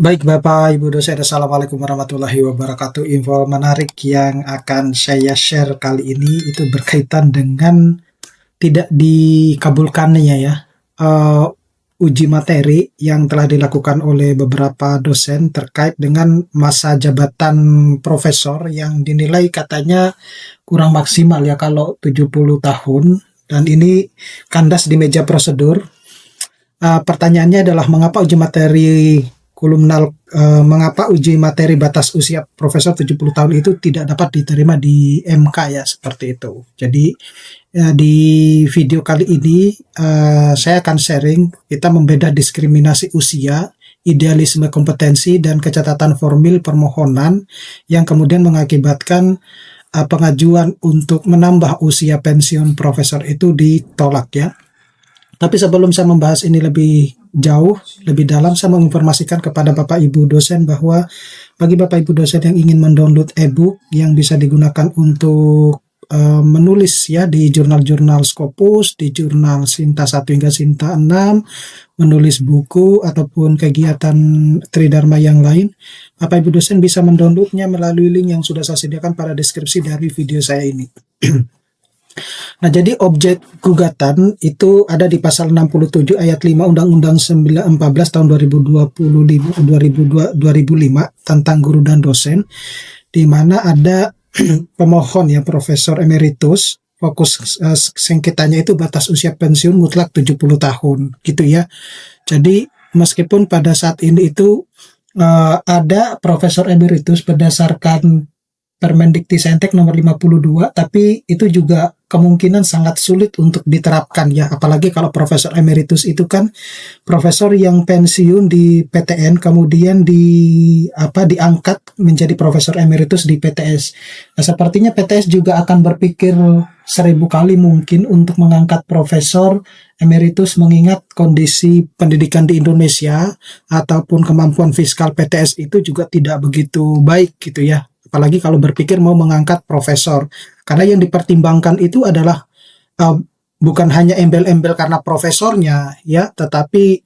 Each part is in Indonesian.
Baik Bapak, Ibu dosen, Assalamualaikum warahmatullahi wabarakatuh. Info menarik yang akan saya share kali ini itu berkaitan dengan tidak dikabulkannya ya uji materi yang telah dilakukan oleh beberapa dosen terkait dengan masa jabatan profesor yang dinilai katanya kurang maksimal ya kalau 70 tahun, dan ini kandas di meja prosedur. Pertanyaannya adalah mengapa uji materi batas usia profesor 70 tahun itu tidak dapat diterima di MK ya, seperti itu. Jadi di video kali ini saya akan sharing kita membeda diskriminasi usia, idealisme kompetensi, dan kecacatan formil permohonan yang kemudian mengakibatkan pengajuan untuk menambah usia pensiun profesor itu ditolak ya. Tapi sebelum saya membahas ini lebih jauh, lebih dalam, saya menginformasikan kepada Bapak Ibu dosen bahwa bagi Bapak Ibu dosen yang ingin mendownload e-book yang bisa digunakan untuk menulis ya di jurnal-jurnal Scopus, di jurnal Sinta 1 hingga Sinta 6, menulis buku ataupun kegiatan Tridharma yang lain, Bapak Ibu dosen bisa mendownloadnya melalui link yang sudah saya sediakan pada deskripsi dari video saya ini. Nah, jadi objek gugatan itu ada di pasal 67 ayat 5 Undang-Undang 14 tahun 2005 tentang guru dan dosen, di mana ada pemohon ya, Profesor Emeritus, fokus sengketanya itu batas usia pensiun mutlak 70 tahun gitu ya. Jadi meskipun pada saat ini itu ada Profesor Emeritus berdasarkan Permendikti-Saintek nomor 52, tapi itu juga kemungkinan sangat sulit untuk diterapkan ya, apalagi kalau Profesor Emeritus itu kan profesor yang pensiun di PTN kemudian diangkat menjadi Profesor Emeritus di PTS. Nah, sepertinya PTS juga akan berpikir 1000 kali mungkin untuk mengangkat Profesor Emeritus, mengingat kondisi pendidikan di Indonesia ataupun kemampuan fiskal PTS itu juga tidak begitu baik gitu ya. Apalagi kalau berpikir mau mengangkat profesor, karena yang dipertimbangkan itu adalah bukan hanya embel-embel karena profesornya ya, tetapi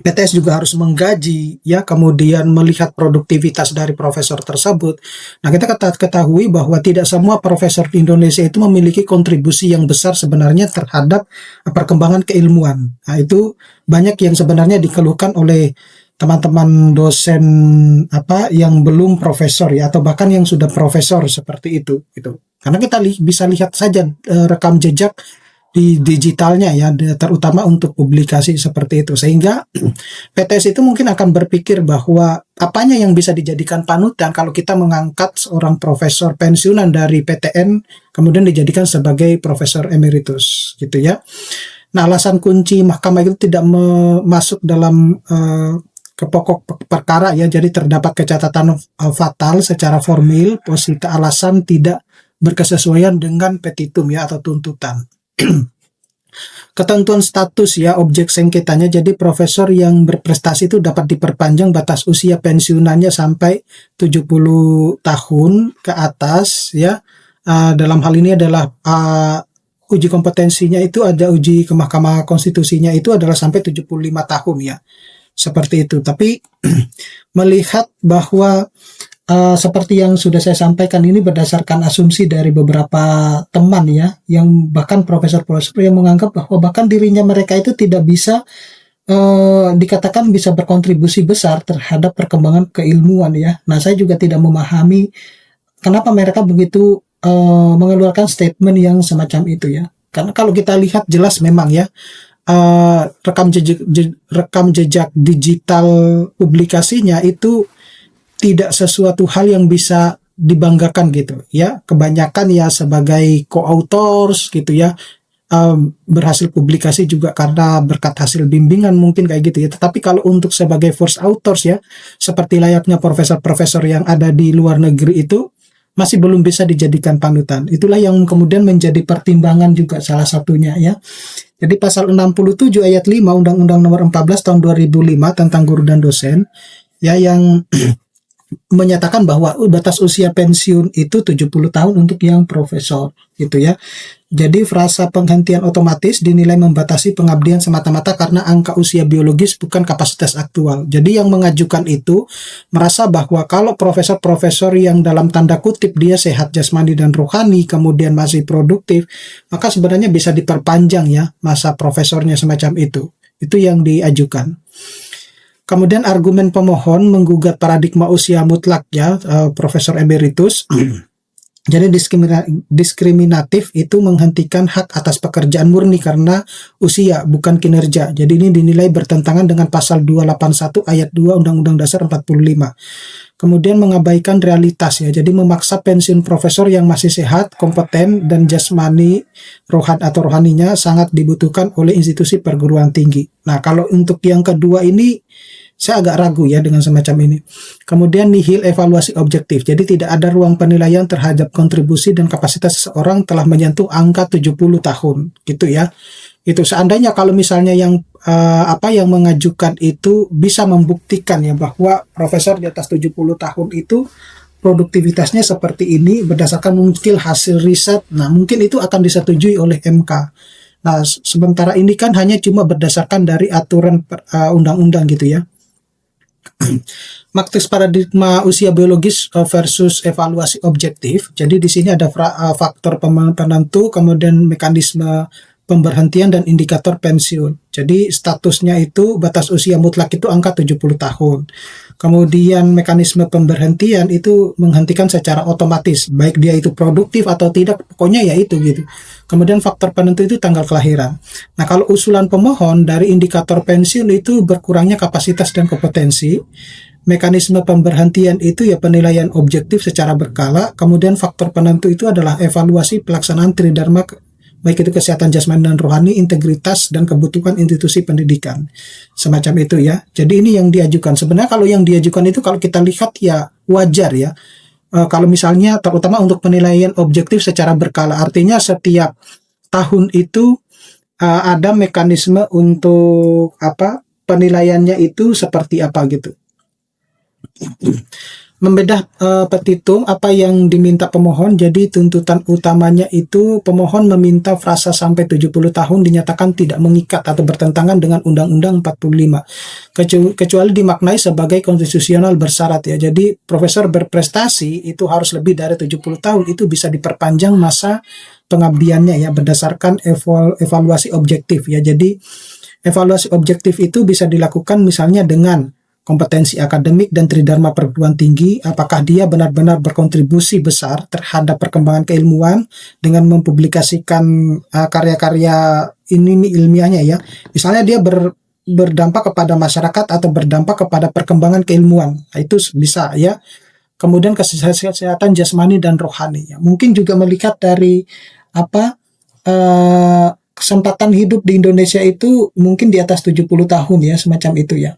PTS juga harus menggaji ya, kemudian melihat produktivitas dari profesor tersebut. Nah, kita ketahui bahwa tidak semua profesor di Indonesia itu memiliki kontribusi yang besar sebenarnya terhadap perkembangan keilmuan. Nah, itu banyak yang sebenarnya dikeluhkan oleh teman-teman dosen yang belum profesor ya, atau bahkan yang sudah profesor seperti itu gitu. Karena kita bisa lihat saja rekam jejak di digitalnya ya, terutama untuk publikasi seperti itu, sehingga PTS itu mungkin akan berpikir bahwa apanya yang bisa dijadikan panutan kalau kita mengangkat seorang profesor pensiunan dari PTN kemudian dijadikan sebagai Profesor Emeritus gitu ya. Nah, alasan kunci mahkamah itu tidak masuk dalam ke pokok perkara ya, jadi terdapat kecacatan fatal secara formil, posita alasan tidak berkesesuaian dengan petitum ya atau tuntutan. Ketentuan status ya objek sengketanya, jadi profesor yang berprestasi itu dapat diperpanjang batas usia pensiunannya sampai 70 tahun ke atas ya. Dalam hal ini adalah uji kompetensinya itu ada uji ke Mahkamah Konstitusinya itu adalah sampai 75 tahun ya. Seperti itu. Tapi melihat bahwa seperti yang sudah saya sampaikan ini berdasarkan asumsi dari beberapa teman ya, yang bahkan profesor-profesor yang menganggap bahwa bahkan dirinya mereka itu tidak bisa dikatakan bisa berkontribusi besar terhadap perkembangan keilmuan ya. Nah, saya juga tidak memahami kenapa mereka begitu mengeluarkan statement yang semacam itu ya. Karena kalau kita lihat jelas memang ya, rekam jejak digital publikasinya itu tidak sesuatu hal yang bisa dibanggakan gitu ya. Kebanyakan ya sebagai co-authors gitu ya, berhasil publikasi juga karena berkat hasil bimbingan mungkin kayak gitu ya. Tetapi kalau untuk sebagai first authors ya, seperti layaknya profesor-profesor yang ada di luar negeri itu masih belum bisa dijadikan panutan. Itulah yang kemudian menjadi pertimbangan juga salah satunya ya. Jadi pasal 67 ayat 5 Undang-Undang nomor 14 tahun 2005 tentang guru dan dosen ya, yang menyatakan bahwa batas usia pensiun itu 70 tahun untuk yang profesor gitu ya. Jadi frasa penghentian otomatis dinilai membatasi pengabdian semata-mata karena angka usia biologis bukan kapasitas aktual. Jadi yang mengajukan itu merasa bahwa kalau profesor-profesor yang dalam tanda kutip dia sehat jasmani dan rohani kemudian masih produktif, maka sebenarnya bisa diperpanjang ya masa profesornya semacam itu. Itu yang diajukan. Kemudian argumen pemohon menggugat paradigma usia mutlak ya, Profesor Emeritus. Jadi diskriminatif itu menghentikan hak atas pekerjaan murni karena usia, bukan kinerja. Jadi ini dinilai bertentangan dengan pasal 281 ayat 2 Undang-Undang Dasar 45. Kemudian mengabaikan realitas ya. Jadi memaksa pensiun profesor yang masih sehat, kompeten, dan jasmani rohaninya sangat dibutuhkan oleh institusi perguruan tinggi. Nah, kalau untuk yang kedua ini saya agak ragu ya dengan semacam ini. Kemudian nihil evaluasi objektif. Jadi tidak ada ruang penilaian terhadap kontribusi dan kapasitas seseorang telah menyentuh angka 70 tahun. Gitu ya. Itu seandainya kalau misalnya yang yang mengajukan itu bisa membuktikan ya bahwa profesor di atas 70 tahun itu produktivitasnya seperti ini berdasarkan mungkin hasil riset. Nah, mungkin itu akan disetujui oleh MK. Nah, sementara ini kan hanya cuma berdasarkan dari aturan undang-undang gitu ya. Matriks paradigma usia biologis versus evaluasi objektif. Jadi di sini ada faktor penentu, kemudian mekanisme pemberhentian dan indikator pensiun. Jadi statusnya itu batas usia mutlak itu angka 70 tahun. Kemudian mekanisme pemberhentian itu menghentikan secara otomatis, baik dia itu produktif atau tidak, pokoknya ya itu gitu. Kemudian faktor penentu itu tanggal kelahiran. Nah, kalau usulan pemohon dari indikator pensiun itu berkurangnya kapasitas dan kompetensi. Mekanisme pemberhentian itu ya penilaian objektif secara berkala. Kemudian faktor penentu itu adalah evaluasi pelaksanaan tridharma, baik itu kesehatan jasmani dan rohani, integritas, dan kebutuhan institusi pendidikan. Semacam itu ya. Jadi ini yang diajukan. Sebenarnya kalau yang diajukan itu kalau kita lihat ya wajar ya. Kalau misalnya terutama untuk penilaian objektif secara berkala. Artinya setiap tahun itu ada mekanisme untuk penilaiannya itu seperti apa gitu. Membedah petitum apa yang diminta pemohon. Jadi tuntutan utamanya itu pemohon meminta frasa sampai 70 tahun dinyatakan tidak mengikat atau bertentangan dengan Undang-Undang 45 kecuali dimaknai sebagai konstitusional bersyarat ya. Jadi profesor berprestasi itu harus lebih dari 70 tahun itu bisa diperpanjang masa pengabdiannya ya berdasarkan evaluasi objektif ya. Jadi evaluasi objektif itu bisa dilakukan misalnya dengan kompetensi akademik dan tridharma perguruan tinggi, apakah dia benar-benar berkontribusi besar terhadap perkembangan keilmuan dengan mempublikasikan karya-karya ini ilmiahnya ya. Misalnya dia berdampak kepada masyarakat atau berdampak kepada perkembangan keilmuan. Nah, itu bisa ya. Kemudian kesehatan jasmani dan rohani ya. Mungkin juga melihat dari kesempatan hidup di Indonesia itu mungkin di atas 70 tahun ya, semacam itu ya.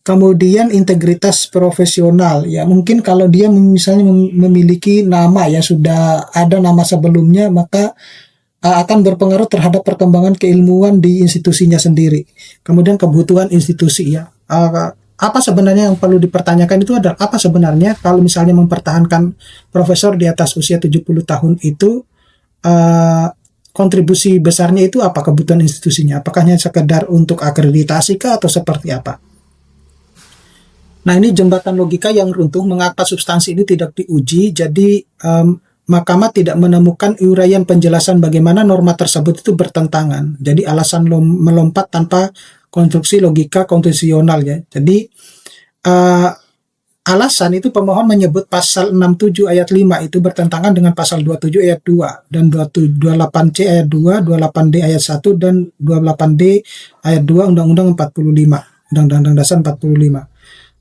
Kemudian integritas profesional ya, mungkin kalau dia misalnya memiliki nama ya, sudah ada nama sebelumnya, maka akan berpengaruh terhadap perkembangan keilmuan di institusinya sendiri. Kemudian kebutuhan institusi ya, apa sebenarnya yang perlu dipertanyakan itu adalah apa sebenarnya kalau misalnya mempertahankan profesor di atas usia 70 tahun itu, kontribusi besarnya itu apa, kebutuhan institusinya, apakah hanya sekedar untuk akreditasi kah atau seperti apa. Nah, ini jembatan logika yang runtuh. Mengapa substansi ini tidak diuji? Jadi Mahkamah tidak menemukan uraian penjelasan bagaimana norma tersebut itu bertentangan. Jadi alasan melompat tanpa konstruksi logika konstitusional ya. Jadi alasan itu pemohon menyebut pasal 67 ayat 5 itu bertentangan dengan pasal 27 ayat 2 dan 28C ayat 2, 28D ayat 1 dan 28D ayat 2 Undang-Undang 45, Undang-Undang Dasar 45.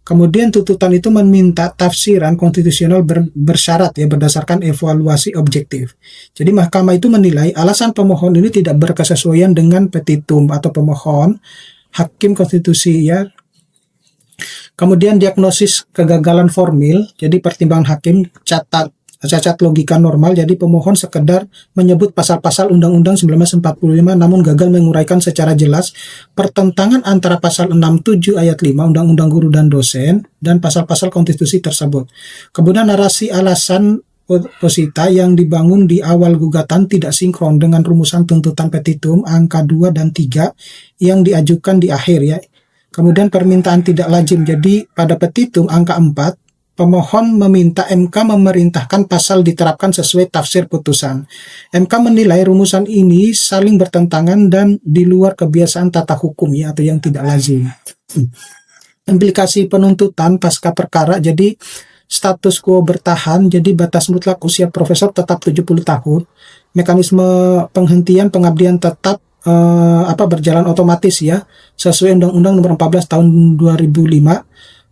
Kemudian tuntutan itu meminta tafsiran konstitusional bersyarat ya berdasarkan evaluasi objektif. Jadi mahkamah itu menilai alasan pemohon ini tidak berkesesuaian dengan petitum atau pemohon hakim konstitusi ya. Kemudian diagnosis kegagalan formil, jadi pertimbangan hakim cacat logika normal. Jadi pemohon sekedar menyebut pasal-pasal Undang-Undang 1945 namun gagal menguraikan secara jelas pertentangan antara pasal 67 ayat 5 Undang-Undang Guru dan Dosen dan pasal-pasal konstitusi tersebut. Kemudian narasi alasan posita yang dibangun di awal gugatan tidak sinkron dengan rumusan tuntutan petitum angka 2 dan 3 yang diajukan di akhir ya. Kemudian permintaan tidak lazim. Jadi pada petitum angka 4, pemohon meminta MK memerintahkan pasal diterapkan sesuai tafsir putusan. MK menilai rumusan ini saling bertentangan dan di luar kebiasaan tata hukum ya, atau yang tidak lazim. Implikasi penuntutan pasca perkara, jadi status quo bertahan, jadi batas mutlak usia profesor tetap 70 tahun. Mekanisme penghentian pengabdian tetap berjalan otomatis ya, sesuai Undang-Undang Nomor 14 Tahun 2005.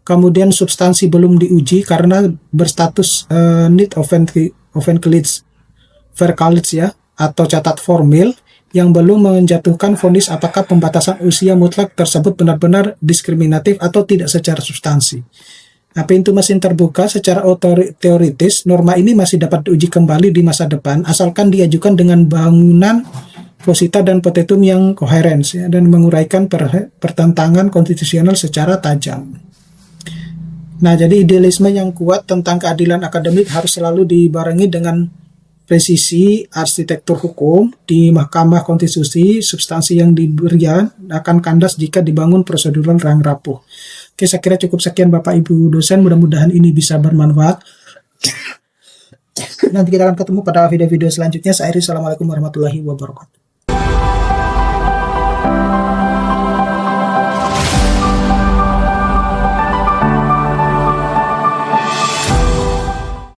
Kemudian substansi belum diuji karena berstatus need offense verkalis ya, atau catat formil, yang belum menjatuhkan vonis apakah pembatasan usia mutlak tersebut benar-benar diskriminatif atau tidak secara substansi. Nah, pintu mesin terbuka secara teoritis, norma ini masih dapat diuji kembali di masa depan asalkan diajukan dengan bangunan posita dan petitum yang koheren ya, dan menguraikan pertentangan konstitusional secara tajam. Nah, jadi idealisme yang kuat tentang keadilan akademik harus selalu dibarengi dengan presisi arsitektur hukum di Mahkamah Konstitusi. Substansi yang diberikan akan kandas jika dibangun prosedural yang rapuh. Oke, saya kira cukup sekian Bapak Ibu dosen, mudah-mudahan ini bisa bermanfaat. Nanti kita akan ketemu pada video-video selanjutnya. Saya Assalamualaikum warahmatullahi wabarakatuh.